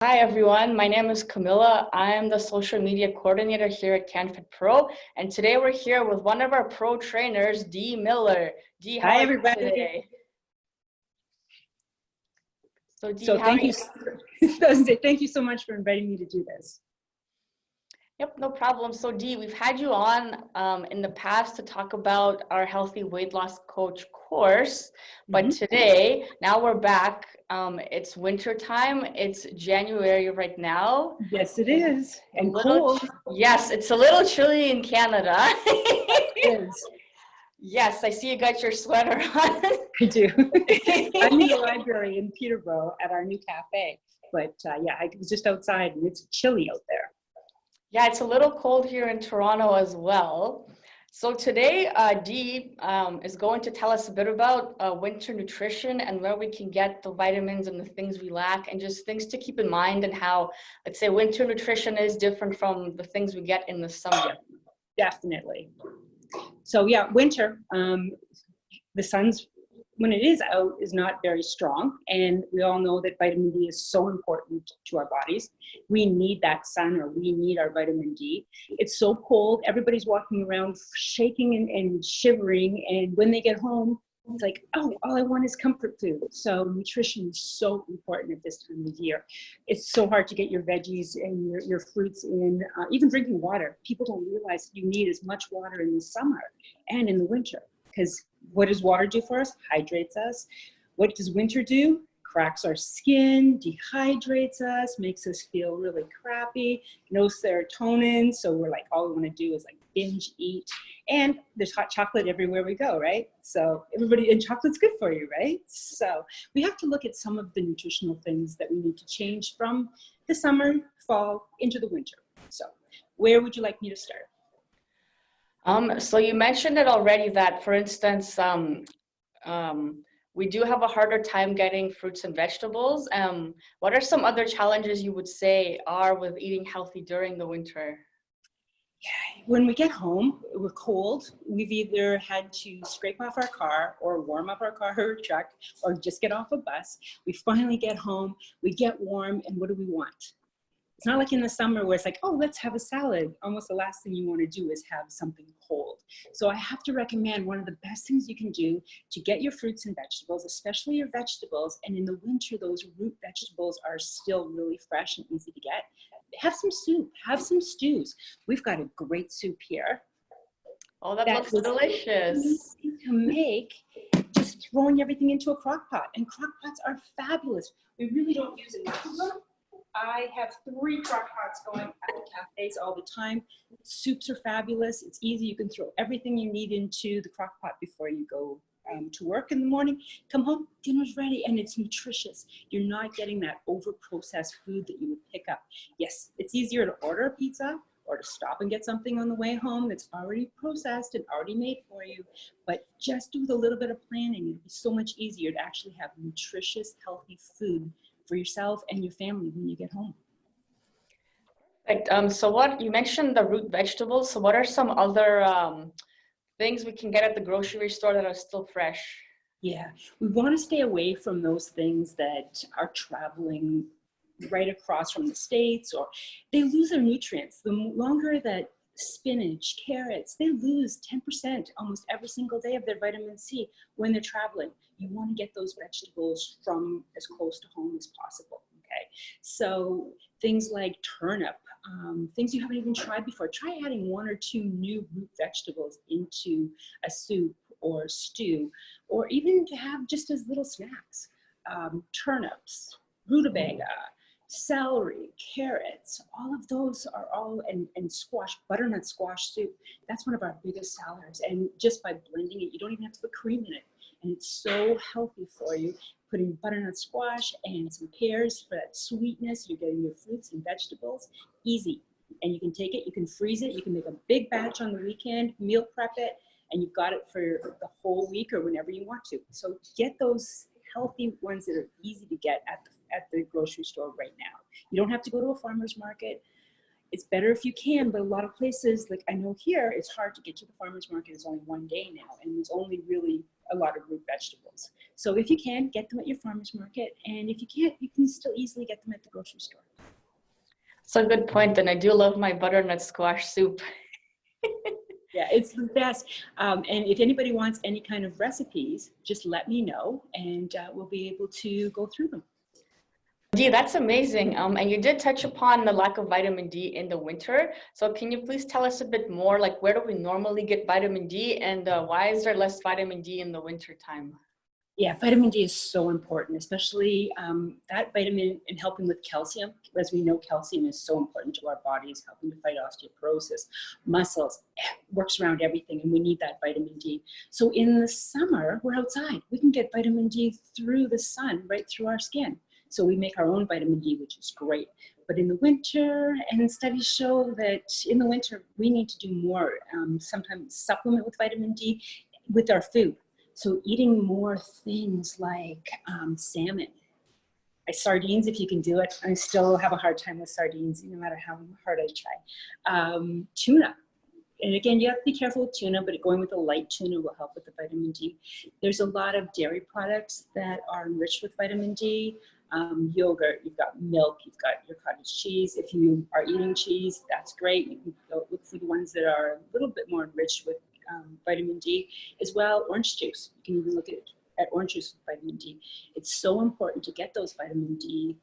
Hi everyone, my name is Camilla. I am the social media coordinator here at canfitpro, and today we're here with one of our pro trainers, Dee Miller. Dee, how Hi, are you everybody. today? So Dee, So how are you? thank you so much for inviting me to do this. Yep, no problem. So Dee, we've had you on in the past to talk about our healthy weight loss coach course, but today, now we're back. It's winter time. It's January right now. Yes, it is. And Little, cold. yes, it's a little chilly in Canada. It is. Yes, I see you got your sweater on. I do. I'm in the library in Peterborough at our new cafe. But yeah, I was just outside and it's chilly out there. Yeah, it's a little cold here in Toronto as well. So today, Dee is going to tell us a bit about winter nutrition and where we can get the vitamins and the things we lack and just things to keep in mind and how, let's say, winter nutrition is different from the things we get in the summer. Definitely. So yeah, winter, the sun's, when it is out, is not very strong. And we all know that vitamin D is so important to our bodies. We need that sun, or we need our vitamin D. It's so cold. Everybody's walking around shaking and shivering. And when they get home, it's like, oh, all I want is comfort food. So nutrition is so important at this time of year. It's so hard to get your veggies and your fruits in, even drinking water. People don't realize you need as much water in the summer and in the winter, because what does water do for us? Hydrates us. What does winter do? Cracks our skin, dehydrates us, makes us feel really crappy, no serotonin. So we're like, all we want to do is like binge eat. And there's hot chocolate everywhere we go, right? So and chocolate's good for you, right? So we have to look at some of the nutritional things that we need to change from the summer, fall, into the winter. So where would you like me to start? So you mentioned it already that, for instance, we do have a harder time getting fruits and vegetables. What are some other challenges you would say are with eating healthy during the winter? Yeah, when we get home, we're cold. We've either had to scrape off our car or warm up our car or truck or just get off a bus. We finally get home, we get warm, and what do we want? It's not like in the summer where it's like, oh, let's have a salad. Almost the last thing you want to do is have something cold. So I have to recommend one of the best things you can do to get your fruits and vegetables, especially your vegetables. And in the winter, those root vegetables are still really fresh and easy to get. Have some soup, have some stews. We've got a great soup here. Oh, that looks delicious. To make, just throwing everything into a crock pot. And crock pots are fabulous. We really don't use enough of them. I have 3 crock pots going at the cafes all the time. Soups are fabulous. It's easy. You can throw everything you need into the crock pot before you go to work in the morning. Come home, dinner's ready, and it's nutritious. You're not getting that over-processed food that you would pick up. Yes, it's easier to order a pizza or to stop and get something on the way home that's already processed and already made for you. But just do with a little bit of planning. It'll be so much easier to actually have nutritious, healthy food for yourself and your family when you get home. Perfect. So what you mentioned the root vegetables. So what are some other things we can get at the grocery store that are still fresh? Yeah, we want to stay away from those things that are traveling right across from the States, or they lose their nutrients. The longer that spinach, carrots, they lose 10% almost every single day of their vitamin C when they're traveling. You want to get those vegetables from as close to home as possible, okay? So things like turnip, things you haven't even tried before. Try adding 1 or 2 new root vegetables into a soup or stew, or even to have just as little snacks. Turnips, rutabaga, celery, carrots, all of those are all, and squash, butternut squash soup. That's one of our biggest sellers. And just by blending it, you don't even have to put cream in it. And it's so healthy for you. Putting butternut squash and some pears for that sweetness. You're getting your fruits and vegetables. Easy. And you can take it, you can freeze it, you can make a big batch on the weekend, meal prep it, and you've got it for the whole week or whenever you want to. So get those healthy ones that are easy to get at the grocery store right now. You don't have to go to a farmer's market. It's better if you can, but a lot of places, like I know here, it's hard to get to the farmer's market. It's only one day now, and there's only really a lot of root vegetables. So if you can, get them at your farmer's market, and if you can't, you can still easily get them at the grocery store. That's a good point, and I do love my butternut squash soup. Yeah, it's the best. And if anybody wants any kind of recipes, just let me know, and we'll be able to go through them. Dee, that's amazing. And you did touch upon the lack of vitamin D in the winter. So can you please tell us a bit more, like where do we normally get vitamin D, and why is there less vitamin D in the winter time? Yeah, vitamin D is so important, especially that vitamin in helping with calcium. As we know, calcium is so important to our bodies, helping to fight osteoporosis, muscles, works around everything, and we need that vitamin D. So in the summer, we're outside. We can get vitamin D through the sun, right through our skin. So we make our own vitamin D, which is great. But in the winter, and studies show that in the winter, we need to do more, sometimes supplement with vitamin D with our food. So eating more things like salmon, sardines if you can do it. I still have a hard time with sardines, no matter how hard I try. Tuna. And again, you have to be careful with tuna, but going with a light tuna will help with the vitamin D. There's a lot of dairy products that are enriched with vitamin D. Yogurt, you've got milk, you've got your cottage cheese. If you are eating cheese, that's great. You can go look for the ones that are a little bit more enriched with vitamin D. As well, orange juice. You can even look at orange juice with vitamin D. It's so important to get those vitamin D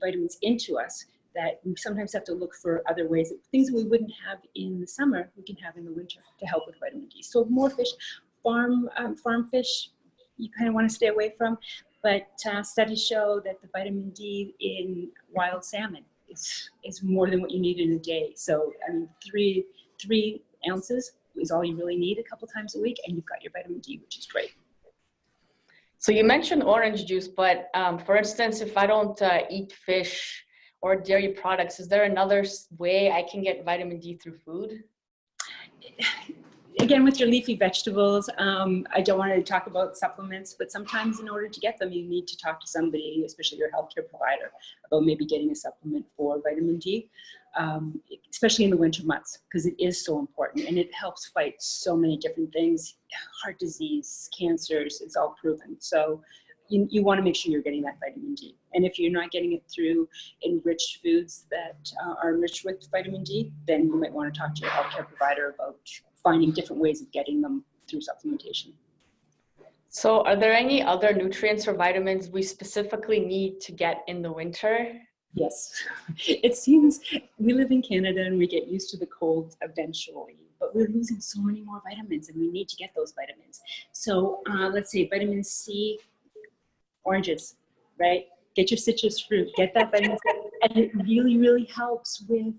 vitamins into us that we sometimes have to look for other ways. Things that we wouldn't have in the summer, we can have in the winter to help with vitamin D. So more fish, farm fish, you kind of want to stay away from. But studies show that the vitamin D in wild salmon is more than what you need in a day. So I mean, three ounces is all you really need a couple times a week, and you've got your vitamin D, which is great. So you mentioned orange juice, but for instance, if I don't eat fish or dairy products, is there another way I can get vitamin D through food? Again, with your leafy vegetables, I don't want to talk about supplements, but sometimes in order to get them, you need to talk to somebody, especially your healthcare provider, about maybe getting a supplement for vitamin D, especially in the winter months, because it is so important and it helps fight so many different things, heart disease, cancers, it's all proven. So you want to make sure you're getting that vitamin D. And if you're not getting it through enriched foods that are enriched with vitamin D, then you might want to talk to your healthcare provider about finding different ways of getting them through supplementation. So are there any other nutrients or vitamins we specifically need to get in the winter? Yes, it seems we live in Canada and we get used to the cold eventually, but we're losing so many more vitamins and we need to get those vitamins. So let's say vitamin C, oranges, right? Get your citrus fruit, get that vitamin C, and it really, really helps with,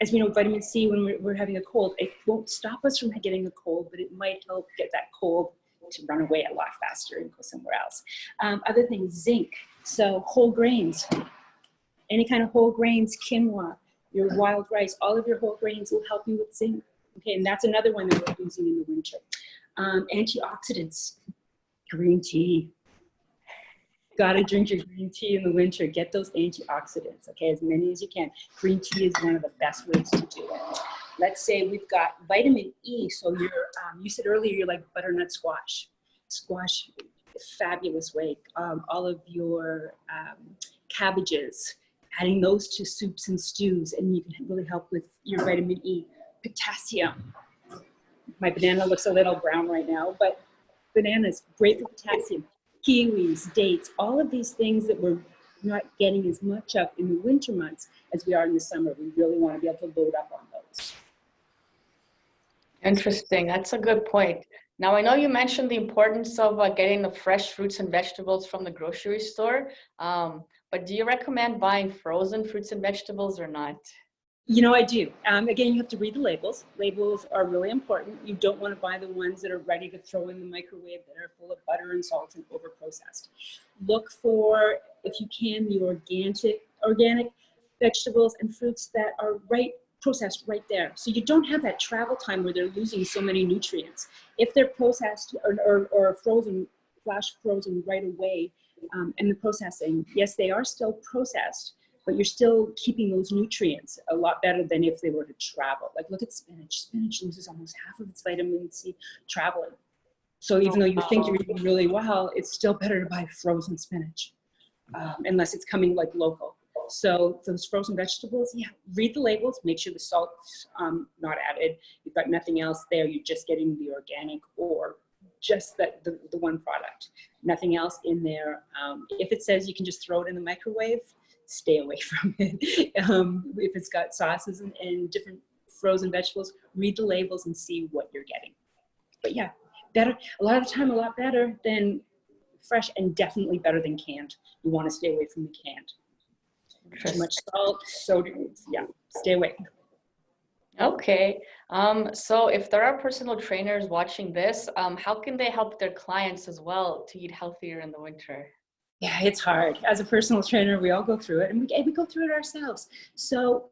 as we know, vitamin C, when we're having a cold, it won't stop us from getting a cold, but it might help get that cold to run away a lot faster and go somewhere else. Other things, zinc, so whole grains, any kind of whole grains, quinoa, your wild rice, all of your whole grains will help you with zinc. Okay, and that's another one that we're using in the winter. Antioxidants, green tea. Gotta drink your green tea in the winter. Get those antioxidants, okay, as many as you can. Green tea is one of the best ways to do it. Let's say we've got vitamin E. So you're, you said earlier you like butternut squash. Squash, fabulous way. All of your cabbages, adding those to soups and stews, and you can really help with your vitamin E. Potassium. My banana looks a little brown right now, but bananas, great for potassium. Kiwis, dates, all of these things that we're not getting as much of in the winter months as we are in the summer. We really want to be able to load up on those. Interesting. That's a good point. Now, I know you mentioned the importance of getting the fresh fruits and vegetables from the grocery store, but do you recommend buying frozen fruits and vegetables or not? You know, I do. Again, you have to read the labels. Labels are really important. You don't want to buy the ones that are ready to throw in the microwave that are full of butter and salt and over-processed. Look for, if you can, the organic vegetables and fruits that are processed right there. So you don't have that travel time where they're losing so many nutrients. If they're processed or frozen, flash frozen right away, and the processing, yes, they are still processed, but you're still keeping those nutrients a lot better than if they were to travel. Like look at spinach. Spinach loses almost half of its vitamin C traveling. So even though you think you're eating really well, it's still better to buy frozen spinach, unless it's coming like local. So those frozen vegetables, yeah, read the labels, make sure the salt's not added. You've got nothing else there. You're just getting the organic or just the one product. Nothing else in there. If it says you can just throw it in the microwave, stay away from it. If it's got sauces and different frozen vegetables, read the labels and see what you're getting. But yeah, better, a lot of the time, a lot better than fresh, and definitely better than canned. You want to stay away from the canned. Too much salt, sodium, yeah, stay away. Okay. So if there are personal trainers watching this, how can they help their clients as well to eat healthier in the winter? Yeah, it's hard. As a personal trainer, we all go through it, and we go through it ourselves. So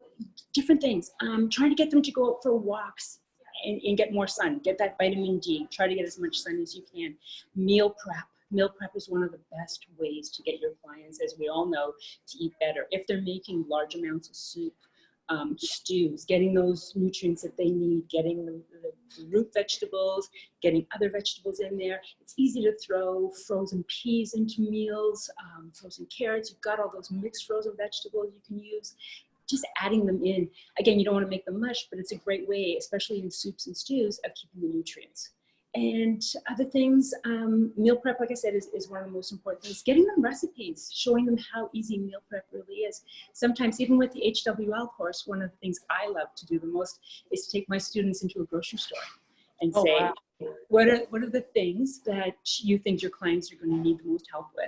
different things. Trying to get them to go out for walks and get more sun, get that vitamin D, try to get as much sun as you can. Meal prep. Meal prep is one of the best ways to get your clients, as we all know, to eat better. If they're making large amounts of soup, stews, getting those nutrients that they need, getting the root vegetables, getting other vegetables in there. It's easy to throw frozen peas into meals, frozen carrots. You've got all those mixed frozen vegetables you can use. Just adding them in. Again, you don't want to make them mush, but it's a great way, especially in soups and stews, of keeping the nutrients. And other things, meal prep, like I said, is one of the most important things. Getting them recipes, showing them how easy meal prep really is. Sometimes, even with the HWL course, one of the things I love to do the most is to take my students into a grocery store and say, wow. what are the things that you think your clients are going to need the most help with?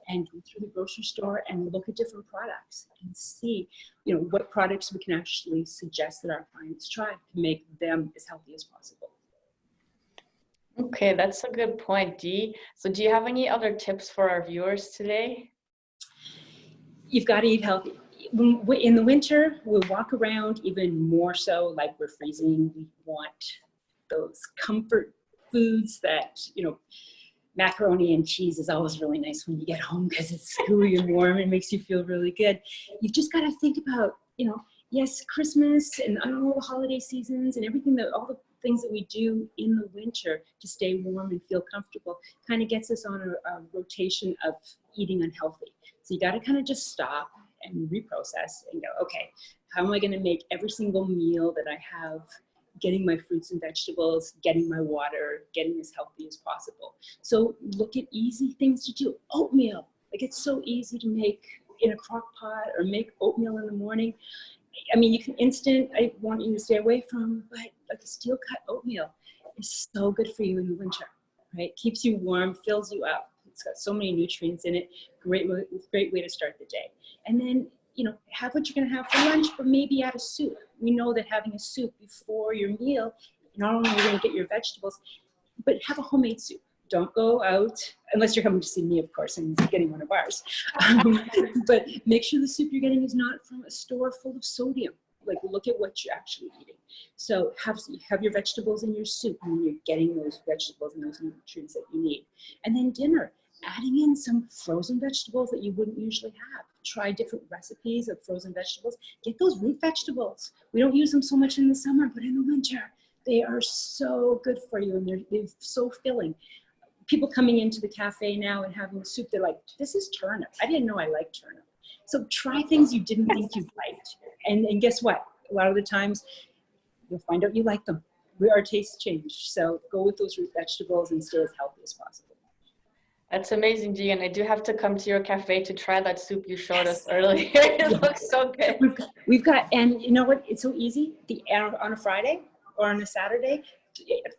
And go through the grocery store and look at different products and see, what products we can actually suggest that our clients try to make them as healthy as possible. Okay, that's a good point, Dee. So do you have any other tips for our viewers today? You've got to eat healthy. In the winter, we'll walk around even more so like we're freezing. We want those comfort foods that, macaroni and cheese is always really nice when you get home because it's gooey and warm and makes you feel really good. You've just got to think about, yes, Christmas and all the holiday seasons and everything, all the things that we do in the winter to stay warm and feel comfortable kind of gets us on a rotation of eating unhealthy. So you got to kind of just stop and reprocess and go, okay, how am I going to make every single meal that I have, getting my fruits and vegetables, getting my water, getting as healthy as possible. So look at easy things to do. Oatmeal, like it's so easy to make in a crock pot or make oatmeal in the morning. I mean, you can instant, I want you to stay away from, but like a steel cut oatmeal is so good for you in the winter, right? Keeps you warm, fills you up. It's got so many nutrients in it. Great way to start the day. And then, have what you're going to have for lunch, but maybe add a soup. We know that having a soup before your meal, not only are you going to get your vegetables, but have a homemade soup. Don't go out, unless you're coming to see me, of course, and getting one of ours. But make sure the soup you're getting is not from a store full of sodium. Like, look at what you're actually eating. So have your vegetables in your soup, and you're getting those vegetables and those nutrients that you need. And then dinner, adding in some frozen vegetables that you wouldn't usually have. Try different recipes of frozen vegetables. Get those root vegetables. We don't use them so much in the summer, but in the winter, they are so good for you, and they're so filling. People coming into the cafe now and having soup, they're like, this is turnip. I didn't know I liked turnip. So try things you didn't think you liked. And guess what? A lot of the times, you'll find out you like them. Our tastes change. So go with those root vegetables and stay as healthy as possible. That's amazing, Dee, and I do have to come to your cafe to try that soup you showed us earlier. It looks so good. We've got, and you know what? It's so easy. On a Friday or on a Saturday,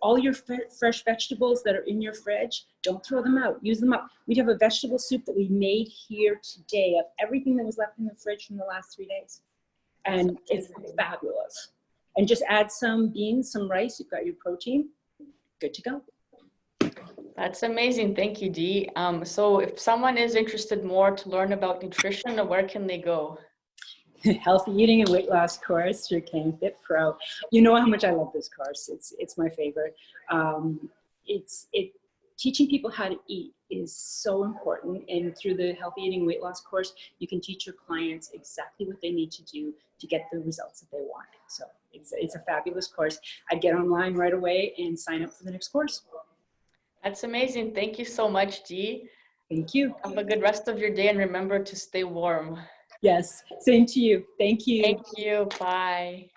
all your fresh vegetables that are in your fridge, don't throw them out. Use them up. We have a vegetable soup that we made here today of everything that was left in the fridge from the last 3 days, and it's fabulous. And just add some beans, some rice. You've got your protein. Good to go. That's amazing. Thank you, Dee. So if someone is interested more to learn about nutrition, where can they go? Healthy Eating and Weight Loss course through canfitpro. You know how much I love this course. It's my favorite. It's teaching people how to eat is so important. And through the healthy eating weight loss course, you can teach your clients exactly what they need to do to get the results that they want. So it's a fabulous course. I'd get online right away and sign up for the next course. That's amazing. Thank you so much, Dee. Thank you. Have a good rest of your day and remember to stay warm. Yes, same to you. Thank you. Thank you. Bye.